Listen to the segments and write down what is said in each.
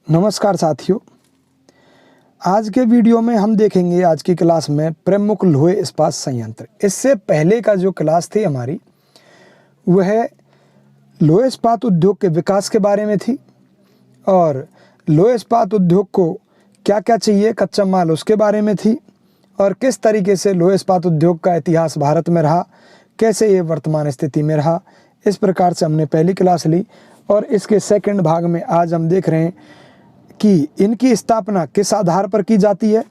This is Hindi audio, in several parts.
नमस्कार साथियों, आज के वीडियो में हम देखेंगे आज की क्लास में प्रमुख लोहे इस्पात संयंत्र। इससे पहले का जो क्लास थी हमारी वह लोहे इस्पात उद्योग के विकास के बारे में थी और लोहे इस्पात उद्योग को क्या क्या चाहिए कच्चा माल उसके बारे में थी और किस तरीके से लोहे इस्पात उद्योग का इतिहास भारत में रहा, कैसे ये वर्तमान स्थिति में रहा। इस प्रकार से हमने पहली क्लास ली और इसके सेकंड भाग में आज हम देख रहे हैं कि इनकी स्थापना किस आधार पर की जाती है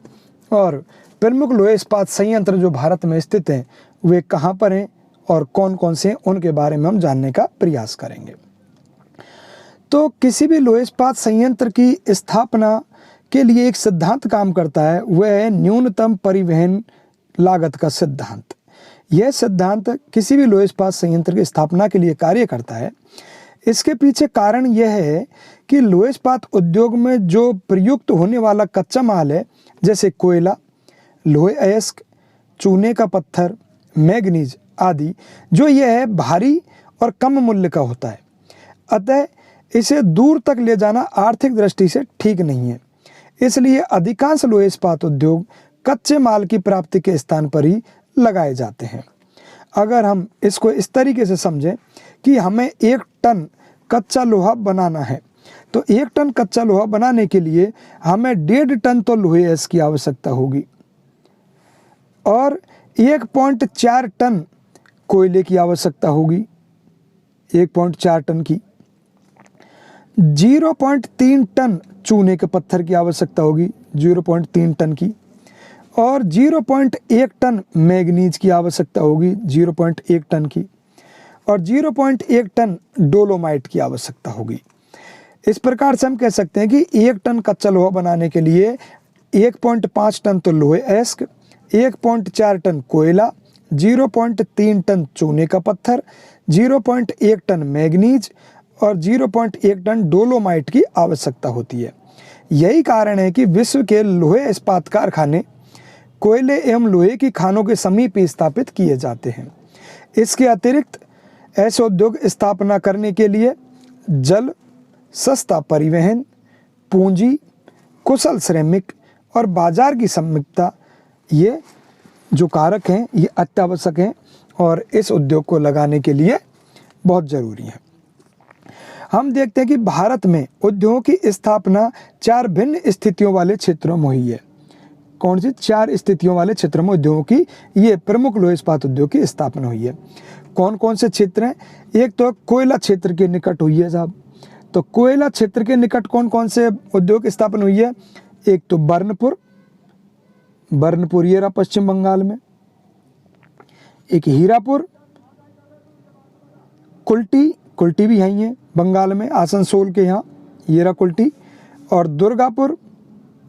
और प्रमुख लोहे इस्पात संयंत्र जो भारत में स्थित हैं वे कहाँ पर हैं और कौन कौन से हैं, उनके बारे में हम जानने का प्रयास करेंगे। तो किसी भी लोहे इस्पात संयंत्र की स्थापना के लिए एक सिद्धांत काम करता है, वह है न्यूनतम परिवहन लागत का सिद्धांत। यह सिद्धांत किसी भी लोहे इस्पात संयंत्र की स्थापना के लिए कार्य करता है। इसके पीछे कारण यह है कि लोहे इस्पात उद्योग में जो प्रयुक्त होने वाला कच्चा माल है, जैसे कोयला, लोहे अयस्क, चूने का पत्थर, मैग्नीज आदि, जो यह है भारी और कम मूल्य का होता है, अतः इसे दूर तक ले जाना आर्थिक दृष्टि से ठीक नहीं है। इसलिए अधिकांश लोहे इस्पात उद्योग कच्चे माल की प्राप्ति के स्थान पर ही लगाए जाते हैं। अगर हम इसको इस तरीके से समझें कि हमें 1 टन कच्चा लोहा बनाना है, तो 1 टन कच्चा लोहा बनाने के लिए हमें 1.5 टन तो लोहे अयस्क की आवश्यकता होगी और 1.4 टन कोयले की आवश्यकता होगी, 1.4 टन की, 0.3 टन चूने के पत्थर की आवश्यकता होगी, 0.3 टन की, और 0.1 टन मैग्नीज की आवश्यकता होगी, 0.1 टन की, और 0.1 टन डोलोमाइट की आवश्यकता होगी। इस प्रकार से हम कह सकते हैं कि 1 टन कच्चा लोहा बनाने के लिए 1.5 टन तो लोहे अयस्क, 1.4 टन कोयला, 0.3 टन चूने का पत्थर, 0.1 टन मैग्नीज और 0.1 टन डोलोमाइट की आवश्यकता होती है। यही कारण है कि विश्व के लोहे इस्पात कारखाने कोयले एवं लोहे की खानों के समीप ही स्थापित किए जाते हैं। इसके अतिरिक्त ऐसे उद्योग स्थापना करने के लिए जल, सस्ता परिवहन, पूंजी, कुशल श्रमिक और बाजार की समीपता, ये जो कारक हैं ये अत्यावश्यक हैं और इस उद्योग को लगाने के लिए बहुत ज़रूरी है। हम देखते हैं कि भारत में उद्योगों की स्थापना 4 भिन्न स्थितियों वाले क्षेत्रों में हुई है। कौन सी 4 स्थितियों वाले क्षेत्रों में उद्योगों की ये प्रमुख लोहे इस्पात उद्योग की स्थापना हुई है। कौन कौन से क्षेत्र हैं? एक तो कोयला क्षेत्र के निकट हुई है साहब। तो कोयला क्षेत्र के निकट कौन कौन से उद्योग की स्थापना हुई है? एक तो बर्नपुर ये रहा पश्चिम बंगाल में, एक हीरापुर, कुल्टी भी यहीं है बंगाल में, आसनसोल के यहाँ ये रहा कुल्टी, और दुर्गापुर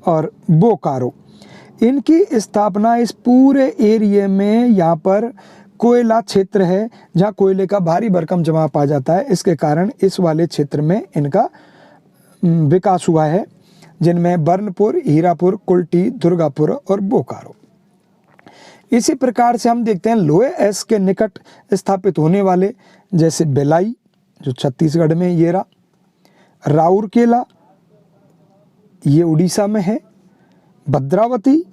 और बोकारो। इनकी स्थापना इस पूरे एरिया में, यहाँ पर कोयला क्षेत्र है जहाँ कोयले का भारी भरकम जमा पाया जाता है, इसके कारण इस वाले क्षेत्र में इनका विकास हुआ है, जिनमें बर्नपुर, हीरापुर, कुल्टी, दुर्गापुर और बोकारो। इसी प्रकार से हम देखते हैं लोहे अयस्क के निकट स्थापित होने वाले, जैसे बेलाई जो छत्तीसगढ़ में ये रहा, राउरकेला ये उड़ीसा में है, भद्रावती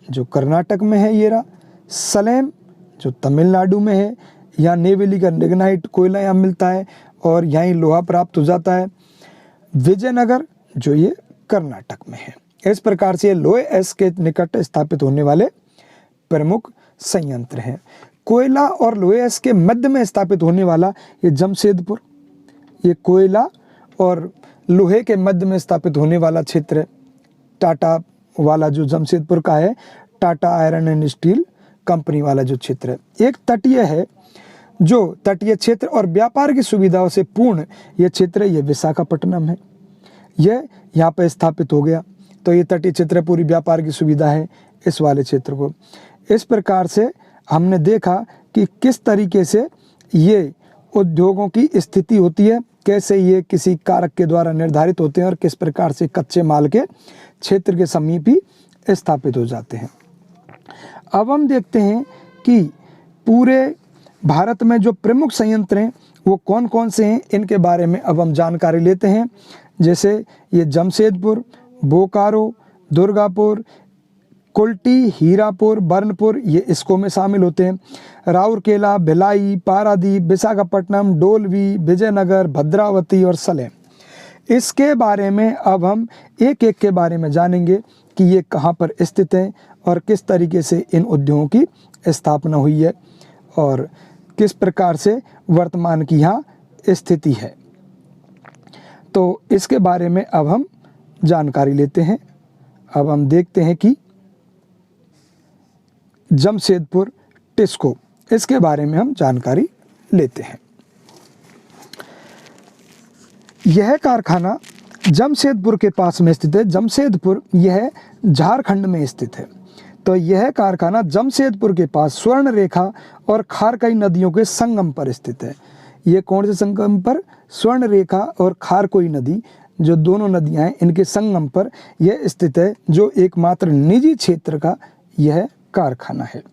जो कर्नाटक में है ये रहा, सलेम जो तमिलनाडु में है, यहाँ नेवेली का लिग्नाइट कोयला यहाँ मिलता है और यहीं लोहा प्राप्त हो जाता है, विजयनगर जो ये कर्नाटक में है। इस प्रकार से लोहे अयस्क के निकट स्थापित होने वाले प्रमुख संयंत्र हैं। कोयला और लोहे अयस्क के मध्य में स्थापित होने वाला ये जमशेदपुर, ये कोयला और लोहे के मध्य में स्थापित होने वाला क्षेत्र, टाटा वाला जो जमशेदपुर का है, Tata iron and steel company वाला जो क्षेत्र है। एक तटीय है, जो तटीय क्षेत्र और व्यापार की सुविधाओं से पूर्ण ये क्षेत्र, ये विशाखापट्टनम है, यह यहाँ पर स्थापित हो गया। तो ये तटीय क्षेत्र पूरी व्यापार की सुविधा है इस वाले क्षेत्र को। इस प्रकार से हमने देखा कि किस तरीके से ये उद्योगों की स्थिति होती है, कैसे ये किसी कारक के द्वारा निर्धारित होते हैं और किस प्रकार से कच्चे माल के क्षेत्र के समीप ही स्थापित हो जाते हैं। अब हम देखते हैं कि पूरे भारत में जो प्रमुख संयंत्र हैं वो कौन कौन से हैं, इनके बारे में अब हम जानकारी लेते हैं। जैसे ये जमशेदपुर, बोकारो, दुर्गापुर, कुल्टी, हीरापुर, बर्नपुर, ये इसको में शामिल होते हैं। राउरकेला, भिलाई, पारादीप, विशाखापट्टनम, डोलवी, विजयनगर, भद्रावती और सलेम। इसके बारे में अब हम एक एक के बारे में जानेंगे कि ये कहाँ पर स्थित हैं और किस तरीके से इन उद्योगों की स्थापना हुई है और किस प्रकार से वर्तमान की यहाँ स्थिति है। तो इसके बारे में अब हम जानकारी लेते हैं। अब हम देखते हैं कि जमशेदपुर टिस्को, इसके बारे में हम जानकारी लेते हैं। यह कारखाना जमशेदपुर के पास में स्थित है। जमशेदपुर यह झारखंड में स्थित है। तो यह कारखाना जमशेदपुर के पास स्वर्ण रेखा और खारकई नदियों के संगम पर स्थित है। ये कौन से संगम पर? स्वर्ण रेखा और खारकोई नदी, जो दोनों नदियां हैं, इनके संगम पर यह स्थित है, जो एकमात्र निजी क्षेत्र का यह कारखाना है।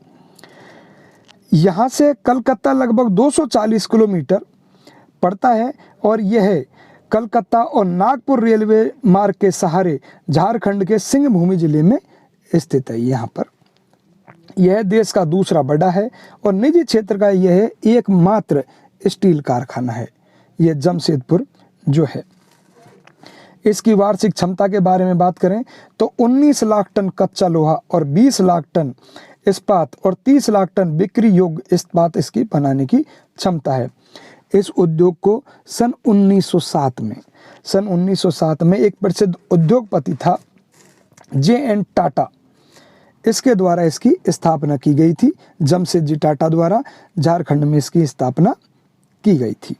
यहाँ से कलकत्ता लगभग 240 किलोमीटर पड़ता है और यह कलकत्ता और नागपुर रेलवे मार्ग के सहारे झारखंड के सिंहभूमि जिले में स्थित है। यहाँ पर यह देश का दूसरा बड़ा है और निजी क्षेत्र का यह एकमात्र स्टील कारखाना है, यह जमशेदपुर जो है। इसकी वार्षिक क्षमता के बारे में बात करें तो 19 लाख टन कच्चा लोहा और 20 लाख टन इस्पात और 30 लाख टन बिक्री योग्य इस्पात इसकी बनाने की क्षमता है। इस उद्योग को सन 1907 में एक प्रसिद्ध उद्योगपति था J.N. टाटा, इसके द्वारा इसकी स्थापना की गई थी। जमशेदजी टाटा द्वारा झारखंड में इसकी स्थापना की गई थी।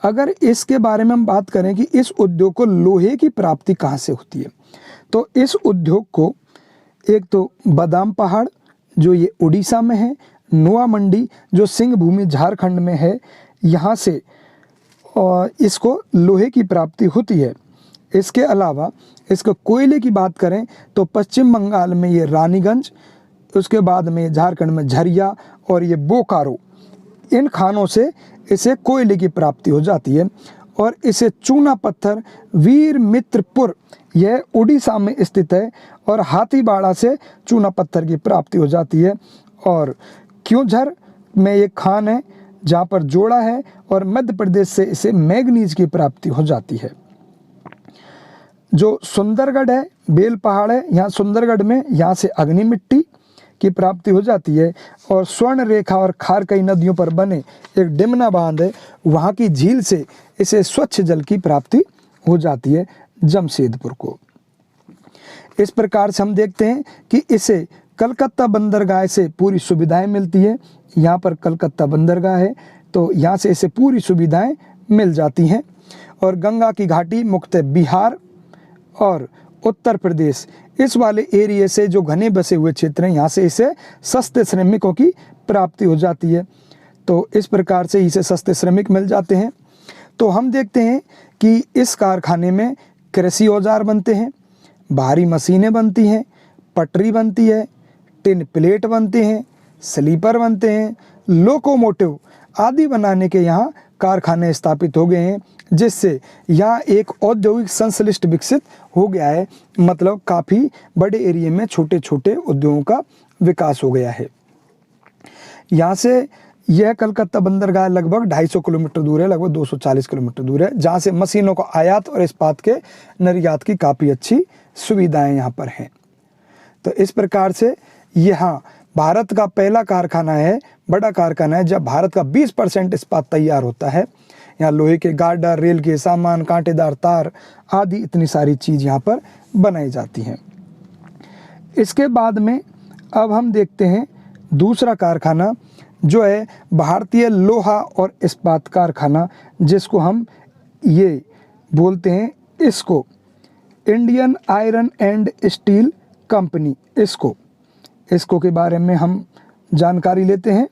अगर इसके बारे में हम बात करें कि इस उद्योग को लोहे की प्राप्ति कहाँ से होती है, तो इस उद्योग को एक तो बादाम पहाड़ जो ये उड़ीसा में है, नोआ मंडी जो सिंहभूमि झारखंड में है, यहाँ से इसको लोहे की प्राप्ति होती है। इसके अलावा इसको कोयले की बात करें तो पश्चिम बंगाल में ये रानीगंज, उसके बाद में झारखंड में झरिया और ये बोकारो, इन खानों से इसे कोयले की प्राप्ति हो जाती है। और इसे चूना पत्थर वीर मित्रपुर, यह उड़ीसा में स्थित है, और हाथीबाड़ा से चूना पत्थर की प्राप्ति हो जाती है। और क्योंझर में एक खान है जहाँ पर जोड़ा है, और मध्य प्रदेश से इसे मैग्नीज की प्राप्ति हो जाती है। जो सुंदरगढ़ है, बेल पहाड़ है, यहाँ सुंदरगढ़ में यहाँ से अग्नि मिट्टी की प्राप्ति हो जाती है। और स्वर्ण रेखा और खारकई नदियों पर बने एक डिमना बांध है, वहाँ की झील से इसे स्वच्छ जल की प्राप्ति हो जाती है जमशेदपुर को। इस प्रकार से हम देखते हैं कि इसे कलकत्ता बंदरगाह से पूरी सुविधाएं मिलती है। यहाँ पर कलकत्ता बंदरगाह है तो यहाँ से इसे पूरी सुविधाएं मिल जाती हैं। और गंगा की घाटी मुख्यतः बिहार और उत्तर प्रदेश, इस वाले एरिया से जो घने बसे हुए क्षेत्र हैं, यहाँ से इसे सस्ते श्रमिकों की प्राप्ति हो जाती है। तो इस प्रकार से इसे सस्ते श्रमिक मिल जाते हैं। तो हम देखते हैं कि इस कारखाने में कृषि औजार बनते हैं, भारी मशीनें बनती हैं, पटरी बनती है, टिन प्लेट बनते हैं, स्लीपर बनते हैं, लोकोमोटिव आदि बनाने के यहाँ कारखाने स्थापित हो गए हैं, जिससे यहाँ एक औद्योगिक संश्लिष्ट विकसित हो गया है। मतलब काफ़ी बड़े एरिया में छोटे छोटे उद्योगों का विकास हो गया है। यहाँ से यह कलकत्ता बंदरगाह लगभग 250 किलोमीटर दूर है, लगभग 240 किलोमीटर दूर है, जहाँ से मशीनों को आयात और इस्पात के निर्यात की काफ़ी अच्छी सुविधाएं यहाँ पर हैं। तो इस प्रकार से यहाँ भारत का पहला कारखाना है, बड़ा कारखाना है, जब भारत का 20% इस्पात तैयार होता है। यहाँ लोहे के गार्डर, रेल के सामान, कांटेदार तार आदि इतनी सारी चीज़ यहाँ पर बनाई जाती हैं। इसके बाद में अब हम देखते हैं दूसरा कारखाना जो है भारतीय लोहा और इस्पात कारखाना, जिसको हम ये बोलते हैं इसको Indian iron and steel company. इसको के बारे में हम जानकारी लेते हैं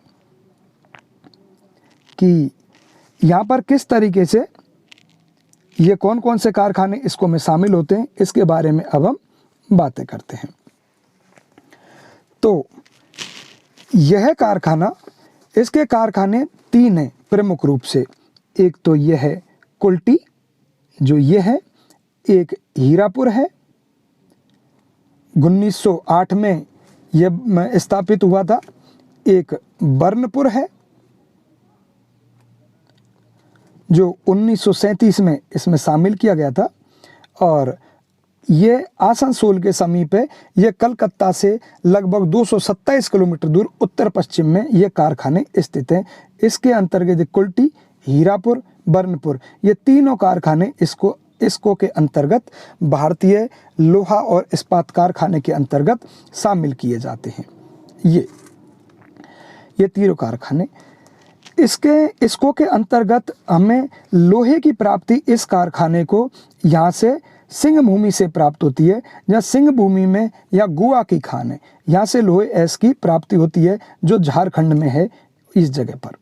कि यहाँ पर किस तरीके से ये कौन कौन से कारखाने इसको में शामिल होते हैं, इसके बारे में अब हम बातें करते हैं। तो यह कारखाना इसके कारखाने 3 हैं प्रमुख रूप से। एक तो ये है कुल्टी, जो ये है, एक हीरापुर है, 1908 में यह स्थापित हुआ था, एक बर्नपुर है जो 1937 में इसमें शामिल किया गया था, और ये आसनसोल के समीप है। ये कलकत्ता से लगभग 227 किलोमीटर दूर उत्तर पश्चिम में ये कारखाने स्थित हैं। इसके अंतर्गत कुल्टी, हीरापुर, बर्नपुर, ये तीनों कारखाने इसको के अंतर्गत भारतीय लोहा और इस्पात कारखाने के अंतर्गत शामिल किए जाते हैं। ये तीनों कारखाने इसको के अंतर्गत हमें लोहे की प्राप्ति इस कारखाने को यहाँ से सिंह भूमि से प्राप्त होती है। जहाँ सिंह भूमि में या गुआ की खान है, यहाँ से लोहे ऐस की प्राप्ति होती है जो झारखंड में है इस जगह पर।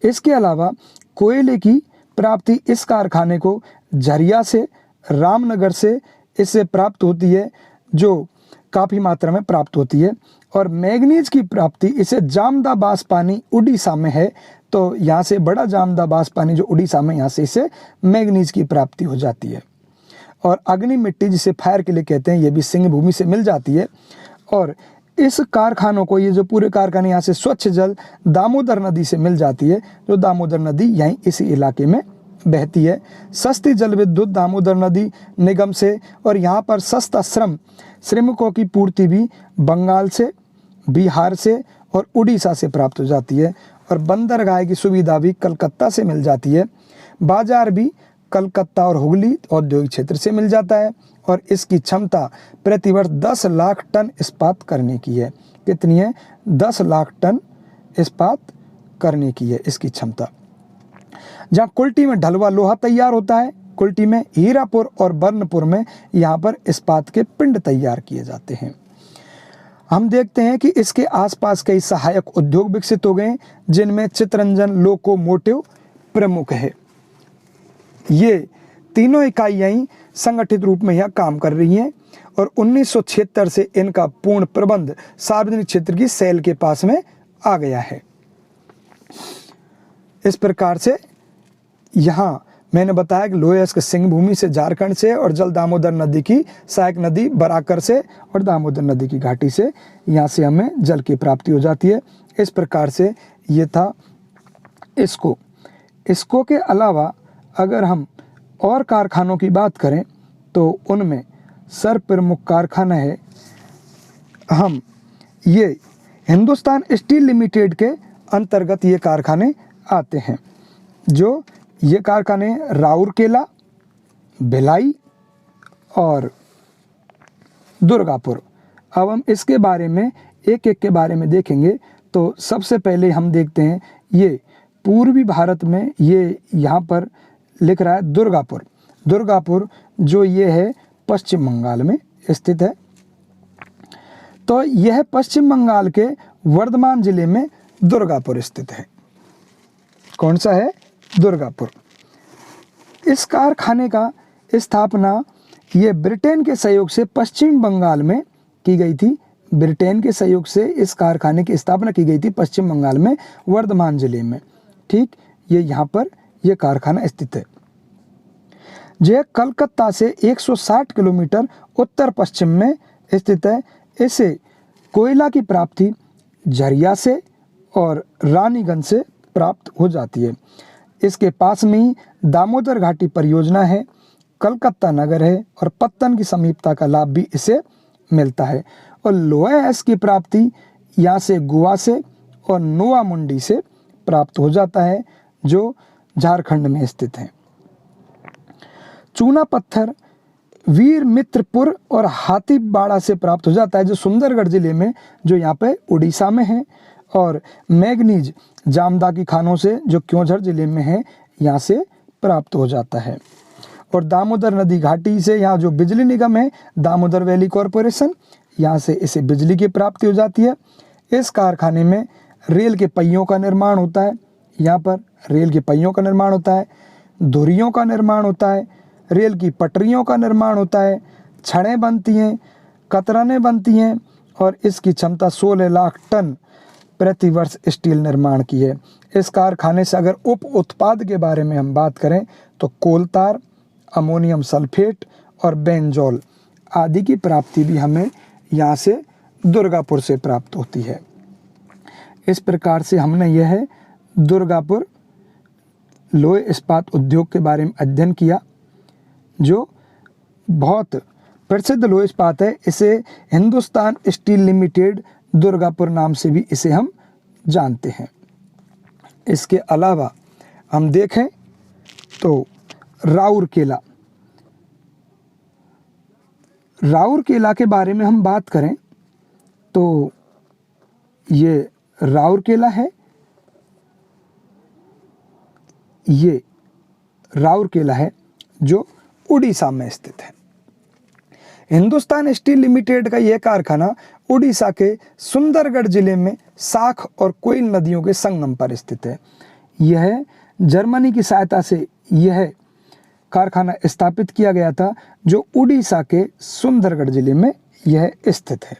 इसके अलावा कोयले की प्राप्ति इस कारखाने को झरिया से, रामनगर से इससे प्राप्त होती है, जो काफ़ी मात्रा में प्राप्त होती है। और मैग्नीज की प्राप्ति इसे जामदा बांसपानी उड़ीसा में है, तो यहाँ से बड़ा जामदा बांसपानी जो उड़ीसा में, यहाँ से इसे मैग्नीज की प्राप्ति हो जाती है। और अग्नि मिट्टी जिसे फायर के लिए कहते हैं, ये भी सिंह भूमि से मिल जाती है। और इस कारखानों को, ये जो पूरे कारखाने, यहाँ से स्वच्छ जल दामोदर नदी से मिल जाती है, जो दामोदर नदी यहीं इसी इलाके में बहती है। सस्ती जल विद्युत दामोदर नदी निगम से, और यहाँ पर सस्ता श्रमिकों की पूर्ति भी बंगाल से, बिहार से और उड़ीसा से प्राप्त हो जाती है। और बंदरगाह की सुविधा भी कलकत्ता से मिल जाती है। बाजार भी कलकत्ता और हुगली औद्योगिक क्षेत्र से मिल जाता है। और इसकी क्षमता प्रतिवर्ष 10 लाख टन इस्पात करने की है। कितनी है? 10 लाख टन इस्पात करने की है इसकी क्षमता। जहाँ कुल्टी में ढलवा लोहा तैयार होता है, कुल्टी में, हीरापुर और बर्नपुर में यहाँ पर इस्पात के पिंड तैयार किए जाते हैं। हम देखते हैं कि इसके आसपास कई सहायक उद्योग विकसित हो गए, जिनमें चितरंजन लोकोमोटिव प्रमुख है। ये तीनों इकाइयाँ संगठित रूप में यहाँ काम कर रही हैं, और 1976 से इनका पूर्ण प्रबंध सार्वजनिक क्षेत्र की सेल के पास में आ गया है। इस प्रकार से यहाँ मैंने बताया कि लोहे के सिंह भूमि से, झारखंड से, और जल दामोदर नदी की सहायक नदी बराकर से और दामोदर नदी की घाटी से, यहाँ से हमें जल की प्राप्ति हो जाती है। इस प्रकार से ये था इसको के अलावा अगर हम और कारखानों की बात करें तो उनमें प्रमुख कारखाना है, ये हिंदुस्तान स्टील लिमिटेड के अंतर्गत ये कारखाने आते हैं। जो ये कारखाने राउरकेला, भिलाई और दुर्गापुर। अब हम इसके बारे में एक एक के बारे में देखेंगे। तो सबसे पहले हम देखते हैं, ये पूर्वी भारत में, ये यहाँ पर लिख रहा है दुर्गापुर। दुर्गापुर जो ये है पश्चिम बंगाल में स्थित है। तो यह पश्चिम बंगाल के वर्धमान जिले में दुर्गापुर स्थित है। कौन सा है? दुर्गापुर। इस कारखाने का स्थापना ये ब्रिटेन के सहयोग से पश्चिम बंगाल में की गई थी। ब्रिटेन के सहयोग से इस कारखाने की स्थापना की गई थी पश्चिम बंगाल में, वर्धमान जिले में। ठीक, ये यहाँ पर यह कारखाना स्थित है। यह कलकत्ता से 160 किलोमीटर उत्तर पश्चिम में स्थित है। इसे कोयला की प्राप्ति झरिया से और रानीगंज से प्राप्त हो जाती है। इसके पास में ही दामोदर घाटी परियोजना है, कलकत्ता नगर है, और पत्तन की समीपता का लाभ भी इसे मिलता है। और लोहा ऐस की प्राप्ति यहाँ से गोवा से और नोआ मुंडी से प्राप्त हो जाता है, जो झारखंड में स्थित है। चूना पत्थर वीर मित्रपुर और हाथीबाड़ा से प्राप्त हो जाता है, जो सुंदरगढ़ जिले में, जो यहाँ पे उड़ीसा में है। और मैग्नीज जामदा की खानों से, जो क्योंझर जिले में है, यहाँ से प्राप्त हो जाता है। और दामोदर नदी घाटी से यहाँ जो बिजली निगम है, दामोदर वैली कॉरपोरेशन, यहाँ से इसे बिजली की प्राप्ति हो जाती है। इस कारखाने में रेल के पहियों का निर्माण होता है। यहाँ पर रेल के पहियों का निर्माण होता है, धुरियों का निर्माण होता है, रेल की पटरियों का निर्माण होता है, छड़ें बनती हैं, कतरनें बनती हैं। और इसकी क्षमता 16 लाख टन प्रतिवर्ष स्टील निर्माण की है। इस कारखाने से अगर उप उत्पाद के बारे में हम बात करें तो कोल तार, अमोनियम सल्फेट और बेंजोल आदि की प्राप्ति भी हमें यहाँ से दुर्गापुर से प्राप्त होती है। इस प्रकार से हमने यह दुर्गापुर लोहे इस्पात उद्योग के बारे में अध्ययन किया, जो बहुत प्रसिद्ध लोहे इस्पात है। इसे हिंदुस्तान स्टील लिमिटेड दुर्गापुर नाम से भी इसे हम जानते हैं। इसके अलावा हम देखें तो राउरकेला के बारे में हम बात करें तो ये राउरकेला है, ये राउरकेला है जो उड़ीसा में स्थित है। हिंदुस्तान स्टील लिमिटेड का यह कारखाना उड़ीसा के सुंदरगढ़ जिले में साख और कोयल नदियों के संगम पर स्थित है। यह जर्मनी की सहायता से यह कारखाना स्थापित किया गया था, जो उड़ीसा के सुंदरगढ़ जिले में यह स्थित है।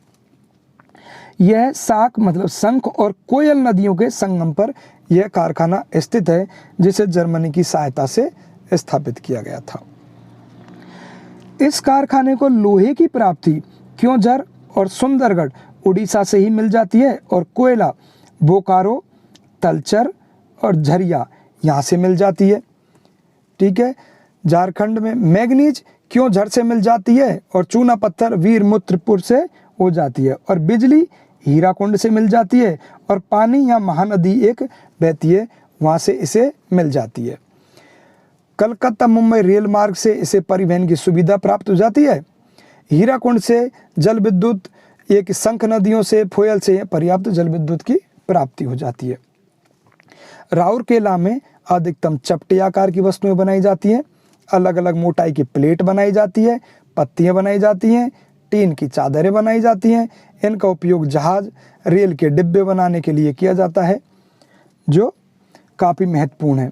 यह साख मतलब शंख और कोयल नदियों के संगम पर यह कारखाना स्थित है, जिसे जर्मनी की सहायता से स्थापित किया गया था। इस कारखाने को लोहे की प्राप्ति क्योंझर और सुंदरगढ़ उड़ीसा से ही मिल जाती है, और कोयला बोकारो, तलचर और झरिया यहाँ से मिल जाती है। ठीक है। झारखंड में मैग्नीज क्योंझर से मिल जाती है, और चूना पत्थर वीरमुत्रपुर से हो जाती है, और बिजली हीराकुंड से मिल जाती है, और पानी या महानदी एक बहती है, वहाँ से इसे मिल जाती है। कलकत्ता मुंबई रेल मार्ग से इसे परिवहन की सुविधा प्राप्त हो जाती है। हीराकुंड से जल विद्युत, एक शंख नदियों से, फोयल से पर्याप्त जल विद्युत की प्राप्ति हो जाती है। राउरकेला में अधिकतम चपटे आकार की वस्तुएं बनाई जाती हैं, अलग अलग मोटाई की प्लेट बनाई जाती है, पत्तियां बनाई जाती हैं, टीन की चादरें बनाई जाती हैं। इनका उपयोग जहाज, रेल के डिब्बे बनाने के लिए किया जाता है, जो काफ़ी महत्वपूर्ण है।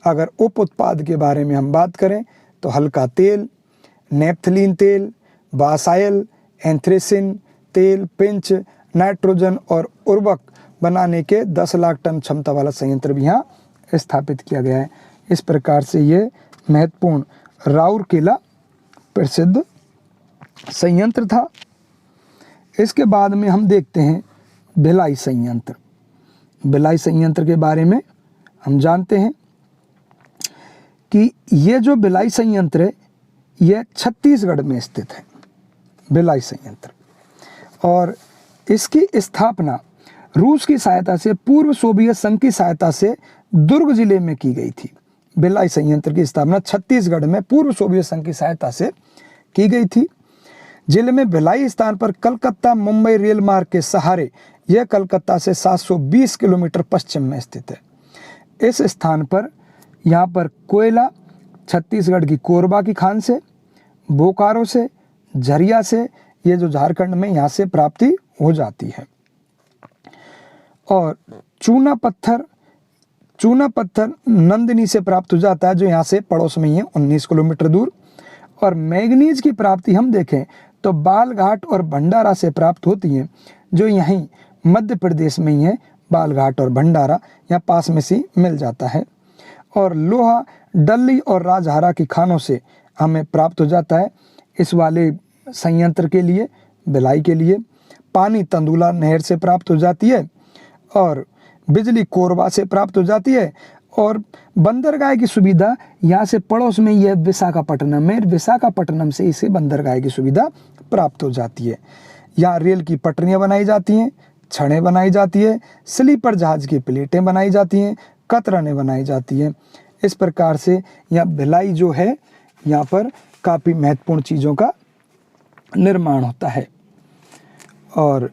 अगर उप उत्पाद के बारे में हम बात करें तो हल्का तेल, नेपथलीन तेल, बासाइल, एंथ्रेसिन तेल, पिंच, नाइट्रोजन और उर्वरक बनाने के 10 लाख टन क्षमता वाला संयंत्र भी यहाँ स्थापित किया गया है। इस प्रकार से ये महत्वपूर्ण राउरकेला प्रसिद्ध संयंत्र था। इसके बाद में हम देखते हैं भिलाई संयंत्र। भिलाई संयंत्र के बारे में हम जानते हैं कि ये जो भिलाई संयंत्र है, यह छत्तीसगढ़ में स्थित है, भिलाई संयंत्र। और इसकी स्थापना रूस की सहायता से, पूर्व सोवियत संघ की सहायता से दुर्ग जिले में की गई थी। भिलाई संयंत्र की स्थापना छत्तीसगढ़ में पूर्व सोवियत संघ की सहायता से की गई थी। जिले में भिलाई स्थान पर कलकत्ता मुंबई रेल मार्ग के सहारे यह कलकत्ता से 720 किलोमीटर पश्चिम में स्थित है। इस स्थान पर यहाँ पर कोयला छत्तीसगढ़ की कोरबा की खान से, बोकारो से, झरिया से, ये जो झारखंड में यहाँ से प्राप्ति हो जाती है। और चूना पत्थर नंदिनी से प्राप्त हो जाता है, जो यहाँ से पड़ोस में ही है 19 किलोमीटर दूर। और मैग्नीज की प्राप्ति हम देखें तो बालघाट और भंडारा से प्राप्त होती है, जो यहीं मध्य प्रदेश में ही है। बालघाट और भंडारा यहाँ पास में से मिल जाता है। और लोहा डल्ली और राजहारा की खानों से हमें प्राप्त हो जाता है। इस वाले संयंत्र के लिए, भिलाई के लिए, पानी तंदुला नहर से प्राप्त हो जाती है, और बिजली कोरबा से प्राप्त हो जाती है। और बंदरगाह की सुविधा यहाँ से पड़ोस में यह विशाखापट्टनम में, विशाखापट्टनम से इसे बंदरगाह की सुविधा प्राप्त हो जाती है। यहाँ रेल की पटरियाँ बनाई जाती हैं, छड़ें बनाई जाती है, स्लीपर जहाज की प्लेटें बनाई जाती हैं, कतरनें बनाई जाती हैं। इस प्रकार से यहाँ भिलाई जो है, यहाँ पर काफ़ी महत्वपूर्ण चीज़ों का निर्माण होता है। और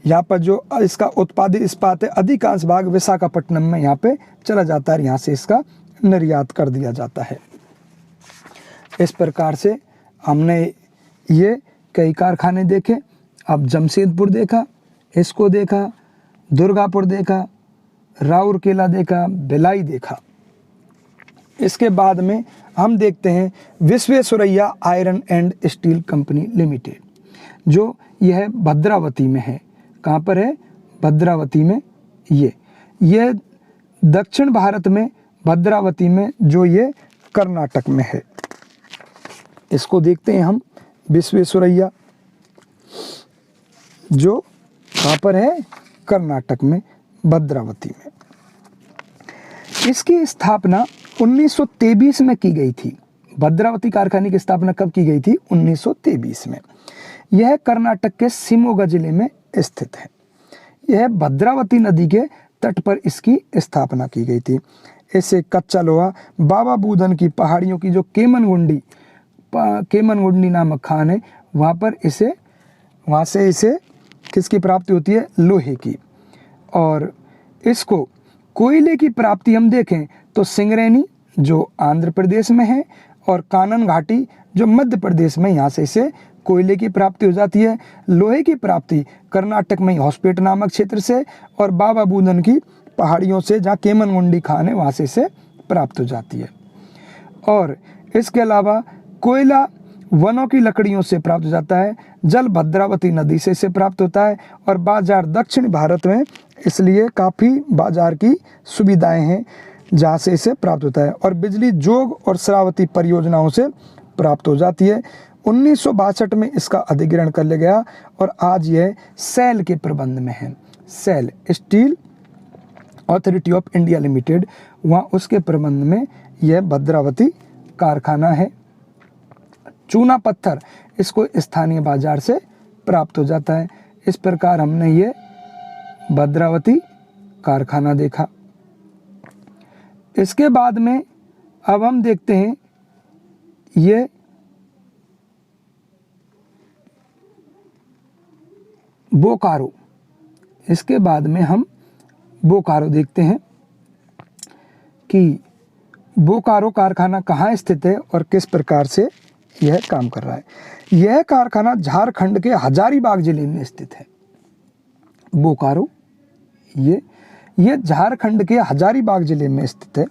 यहाँ पर जो इसका उत्पादित इस्पात है, अधिकांश भाग विशाखापट्टनम में यहाँ पे चला जाता है, यहाँ से इसका निर्यात कर दिया जाता है। इस प्रकार से हमने ये कई कारखाने देखे। अब जमशेदपुर देखा, इसको देखा, दुर्गापुर देखा, राउरकेला देखा, भिलाई देखा। इसके बाद में हम देखते हैं Visvesvaraya iron and steel company limited, जो यह भद्रावती में है। कहाँ पर है? भद्रावती में ये दक्षिण भारत में भद्रावती में, जो ये कर्नाटक में है। इसको देखते हैं हम, विश्वेश्वरैया, जो कहाँ पर है, कर्नाटक में, भद्रावती में। इसकी स्थापना 1923 में की गई थी। भद्रावती कारखाने की स्थापना कब की गई थी? 1923 में। यह कर्नाटक के शिमोगा जिले में स्थित है। यह भद्रावती नदी के तट पर इसकी स्थापना की गई थी। इसे कच्चा लोहा बाबा बूदन की पहाड़ियों की जो केमनगुंडी नामक खान है, वहाँ से इसे किसकी प्राप्ति होती है? लोहे की। और इसको कोयले की प्राप्ति हम देखें तो सिंगरैनी जो आंध्र प्रदेश में है और कानन घाटी जो मध्य प्रदेश में, यहाँ से इसे कोयले की प्राप्ति हो जाती है। लोहे की प्राप्ति कर्नाटक में होसपेट नामक क्षेत्र से और बाबा बूदन की पहाड़ियों से, जहाँ केमनगुंडी खान है, वहाँ से इसे प्राप्त हो जाती है। और इसके अलावा कोयला वनों की लकड़ियों से प्राप्त हो जाता है। जल भद्रावती नदी से इसे प्राप्त होता है। और बाजार दक्षिण भारत में, इसलिए काफ़ी बाजार की सुविधाएं हैं जहाँ से इसे प्राप्त होता है। और बिजली जोग और श्रावती परियोजनाओं से प्राप्त हो जाती है। 1962 में इसका अधिग्रहण कर लिया गया और आज यह सेल के प्रबंध में है। SAIL, steel authority of India limited, वहाँ उसके प्रबंध में यह भद्रावती कारखाना है। चूना पत्थर इसको स्थानीय बाजार से प्राप्त हो जाता है। इस प्रकार हमने ये भद्रावती कारखाना देखा। इसके बाद में अब हम देखते हैं ये बोकारो। इसके बाद में हम बोकारो देखते हैं कि बोकारो कारखाना कहाँ स्थित है और किस प्रकार से यह काम कर रहा है। यह कारखाना झारखंड के हजारीबाग जिले में स्थित है। बोकारो ये झारखंड के हजारीबाग जिले में स्थित है।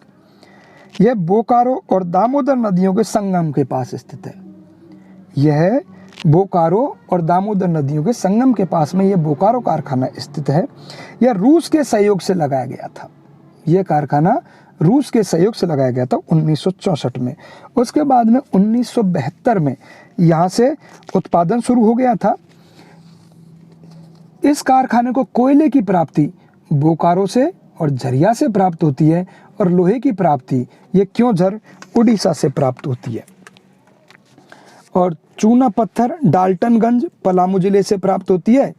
यह बोकारो और दामोदर नदियों के संगम के पास स्थित है। यह बोकारो और दामोदर नदियों के संगम के पास में यह बोकारो कारखाना स्थित है। यह रूस के सहयोग से लगाया गया था। यह कारखाना रूस के सहयोग से लगाया गया था 1964 में। उसके बाद में 1972 में यहाँ से उत्पादन शुरू हो गया था। इस कारखाने को कोयले की प्राप्ति बोकारो से और झरिया से प्राप्त होती है और लोहे की प्राप्ति ये क्योंझर उड़ीसा से प्राप्त होती है। और चूना पत्थर डाल्टनगंज पलामू जिले से प्राप्त होती है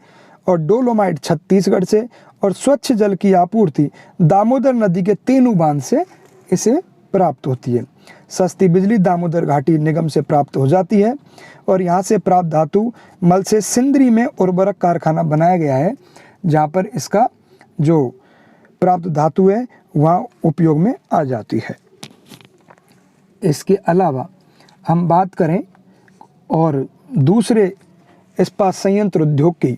और डोलोमाइट छत्तीसगढ़ से और स्वच्छ जल की आपूर्ति दामोदर नदी के तेनू बांध से इसे प्राप्त होती है। सस्ती बिजली दामोदर घाटी निगम से प्राप्त हो जाती है और यहाँ से प्राप्त धातु मल से सिंदरी में उर्वरक कारखाना बनाया गया है, जहाँ पर इसका जो प्राप्त धातु है वहाँ उपयोग में आ जाती है। इसके अलावा हम बात करें और दूसरे इस्पात संयंत्र उद्योग की,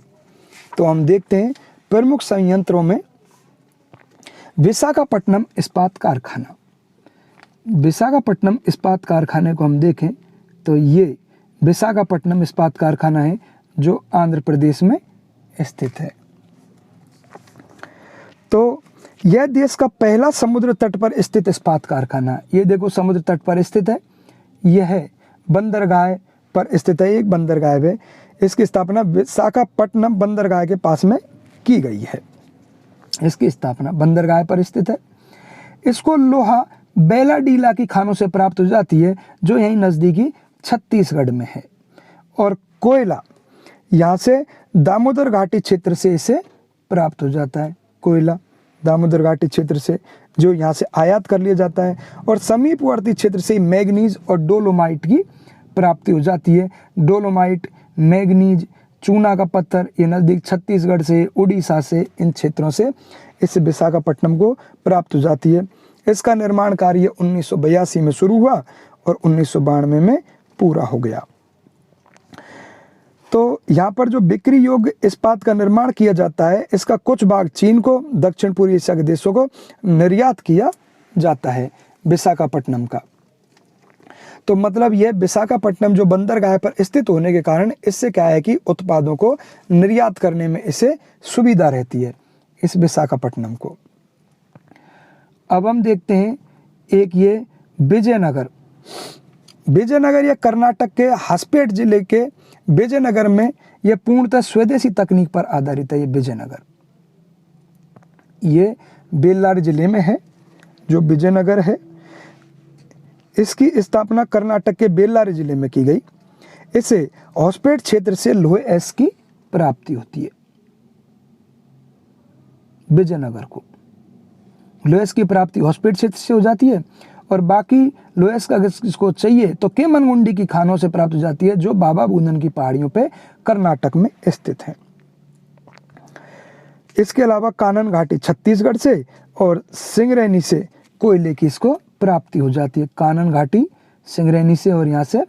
तो हम देखते हैं प्रमुख संयंत्रों में विशाखापट्टनम इस्पात कारखाना। विशाखापट्टनम इस्पात कारखाने को हम देखें तो ये विशाखापट्टनम इस्पात कारखाना है जो आंध्र प्रदेश में स्थित है। तो यह देश का पहला समुद्र तट पर स्थित इस्पात कारखाना, ये देखो समुद्र तट पर स्थित है। यह बंदरगाह पर स्थित है, एक बंदरगाह है। इसकी स्थापना विशाखापट्टनम बंदरगाह के पास में की गई है। इसकी स्थापना बंदरगाह पर स्थित है। इसको लोहा बेलाडीला की खानों से प्राप्त हो जाती है जो यहीं नज़दीकी छत्तीसगढ़ में है। और कोयला यहाँ से दामोदर घाटी क्षेत्र से इसे प्राप्त हो जाता है। कोयला दामोदर घाटी क्षेत्र से जो यहाँ से आयात कर लिया जाता है और समीपवर्ती क्षेत्र से मैग्नीज और डोलोमाइट की प्राप्ति हो जाती है। डोलोमाइट, मैग्नीज, चूना का पत्थर ये नज़दीक छत्तीसगढ़ से, उड़ीसा से, इन क्षेत्रों से इस विशाखापट्टनम को प्राप्त हो जाती है। इसका निर्माण कार्य 1982 में शुरू हुआ और 1992 में पूरा हो गया। तो यहाँ पर जो बिक्री योग्य इस्पात का निर्माण किया जाता है, इसका कुछ भाग चीन को, दक्षिण पूर्वी एशिया के देशों को निर्यात किया जाता है विशाखापट्टनम का। तो मतलब यह विशाखापट्टनम जो बंदरगाह पर स्थित होने के कारण इससे क्या है कि उत्पादों को निर्यात करने में इसे सुविधा रहती है। इस विशाखापट्टनम को। अब हम देखते हैं एक ये विजयनगर। विजयनगर ये कर्नाटक के हासपेट जिले के विजयनगर में ये पूर्णतः स्वदेशी तकनीक पर आधारित है। ये विजयनगर ये बेल्लारी जिले में है। जो विजयनगर है इसकी स्थापना कर्नाटक के बेल्लारी जिले में की गई। इसे हॉसपेट क्षेत्र से लोहे एस की प्राप्ति होती है। विजयनगर को लोहे एस की प्राप्ति हॉसपेट क्षेत्र से हो जाती है और बाकी लोहे एस का अगर इसको चाहिए तो केमनगुंडी की खानों से प्राप्त हो जाती है, जो बाबा बूंदन की पहाड़ियों पे कर्नाटक में स्थित है। इसके अलावा कानन घाटी छत्तीसगढ़ से और सिंगरैनी से कोयले की इसको प्राप्ति हो जाती है। कानन घाटी सिंगरैनी से, और यहाँ से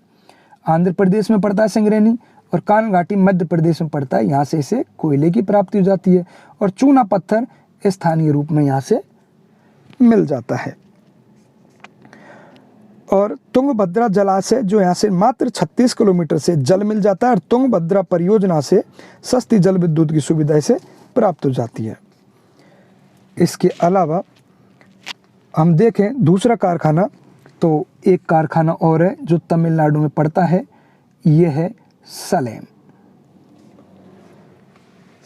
आंध्र प्रदेश में पड़ता है सिंगरैनी, और कानन घाटी मध्य प्रदेश में पड़ता है। यहाँ से इसे कोयले की प्राप्ति हो जाती है और चूना पत्थर स्थानीय रूप में यहाँ से मिल जाता है। और तुंगभद्रा जलाशय जो यहाँ से मात्र 36 किलोमीटर से जल मिल जाता है और तुंगभद्रा परियोजना से सस्ती जल विद्युत की सुविधा से प्राप्त हो जाती है। इसके अलावा हम देखें दूसरा कारखाना, तो एक कारखाना और है जो तमिलनाडु में पड़ता है, ये है सलेम।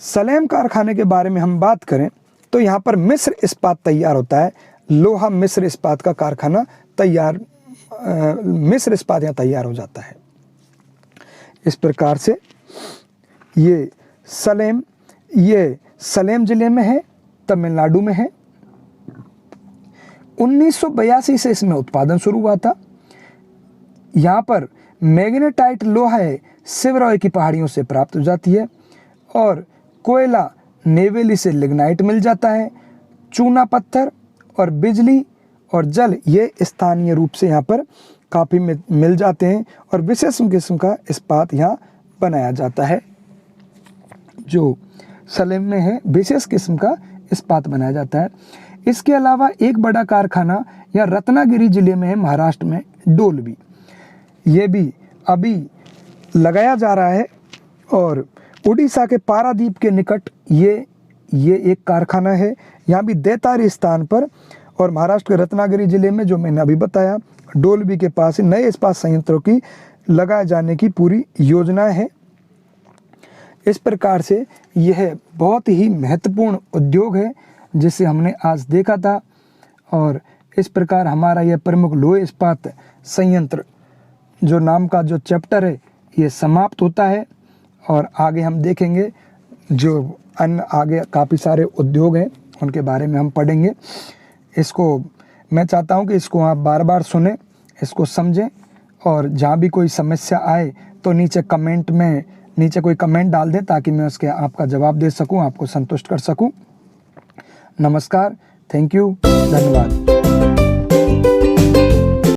सलेम कारखाने के बारे में हम बात करें तो यहाँ पर मिश्र इस्पात तैयार होता है। लोहा मिश्र इस्पात का कारखाना तैयार, मिश्र इस्पात यहाँ तैयार हो जाता है। इस प्रकार से ये सलेम जिले में है, तमिलनाडु में है। 1982 से इसमें उत्पादन शुरू हुआ था। यहाँ पर मैग्नेटाइट लोहा है सिवरॉय की पहाड़ियों से प्राप्त हो जाती है और कोयला नेवेली से लिग्नाइट मिल जाता है। चूना पत्थर और बिजली और जल ये स्थानीय रूप से यहाँ पर काफ़ी मिल जाते हैं और विशेष किस्म का इस्पात यहाँ बनाया जाता है। जो सलेम में है विशेष किस्म का इस्पात बनाया जाता है। इसके अलावा एक बड़ा कारखाना या रत्नागिरी जिले में है, महाराष्ट्र में, डोलबी। ये भी अभी लगाया जा रहा है और उड़ीसा के पारादीप के निकट ये एक कारखाना है। यहाँ भी दैतारी स्थान पर और महाराष्ट्र के रत्नागिरी जिले में, जो मैंने अभी बताया, डोलबी के पास नए इस्पात संयंत्रों की लगाए जाने की पूरी योजना है। इस प्रकार से यह बहुत ही महत्वपूर्ण उद्योग है जिसे हमने आज देखा था और इस प्रकार हमारा यह प्रमुख लोहे इस्पात संयंत्र जो नाम का जो चैप्टर है ये समाप्त होता है। और आगे हम देखेंगे जो अन्य आगे काफ़ी सारे उद्योग हैं उनके बारे में हम पढ़ेंगे। इसको मैं चाहता हूँ कि इसको आप बार बार सुनें, इसको समझें और जहाँ भी कोई समस्या आए तो नीचे कोई कमेंट डाल दें ताकि मैं उसके आपका जवाब दे सकूँ, आपको संतुष्ट कर सकूँ। नमस्कार, थैंक यू, धन्यवाद।